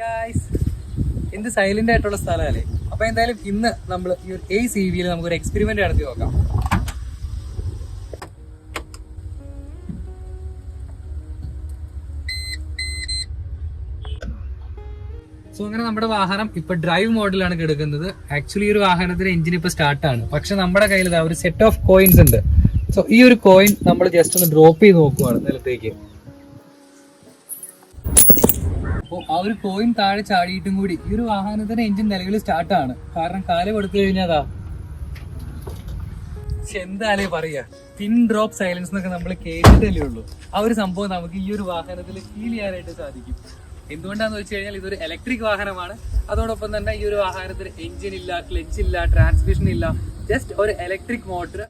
Guys, എന്ത് silent ആയിട്ടുള്ള സ്ഥലമല്ലേ. അപ്പൊ എന്തായാലും ഇന്ന് നമ്മൾ ഈ ഒരു ACV നമുക്കൊരു എക്സ്പെരിമെന്റ് നടത്തി നോക്കാം. സോ അങ്ങനെ നമ്മുടെ വാഹനം ഇപ്പൊ ഡ്രൈവ് മോഡിലാണ് കിടക്കുന്നത്. ആക്ച്വലി ഈ ഒരു വാഹനത്തിന്റെ എഞ്ചിൻ ഇപ്പൊ സ്റ്റാർട്ടാണ്. പക്ഷെ നമ്മുടെ കയ്യിൽ ഒരു സെറ്റ് ഓഫ് കോയിൻസ് ഉണ്ട്. സോ ഈ ഒരു കോയിൻ നമ്മൾ ജസ്റ്റ് ഒന്ന് ഡ്രോപ്പ് ചെയ്ത് നോക്കുവാണ് നിലത്തേക്ക്. അപ്പോൾ ആ ഒരു കോയിൻ താഴെ ചാടിയിട്ടും കൂടി ഈ ഒരു വാഹനത്തിന്റെ എഞ്ചിൻ നിലവിൽ സ്റ്റാർട്ടാണ്. കാരണം കാല് കൊടുത്തു കഴിഞ്ഞാതാ എന്താലേ പറയാ, പിൻ ഡ്രോപ്പ് സൈലൻസ് എന്നൊക്കെ നമ്മൾ കേട്ടിട്ടല്ലേ ഉള്ളൂ. ആ ഒരു സംഭവം നമുക്ക് ഈ ഒരു വാഹനത്തിൽ ഫീൽ ചെയ്യാനായിട്ട് സാധിക്കും. എന്തുകൊണ്ടാന്ന് വെച്ച് കഴിഞ്ഞാൽ ഇതൊരു ഇലക്ട്രിക് വാഹനമാണ്. അതോടൊപ്പം തന്നെ ഈ ഒരു വാഹനത്തിന് എഞ്ചിൻ ഇല്ല, ക്ലച്ച് ഇല്ല, ട്രാൻസ്മിഷൻ ഇല്ല, ജസ്റ്റ് ഒരു ഇലക്ട്രിക് മോട്ടർ.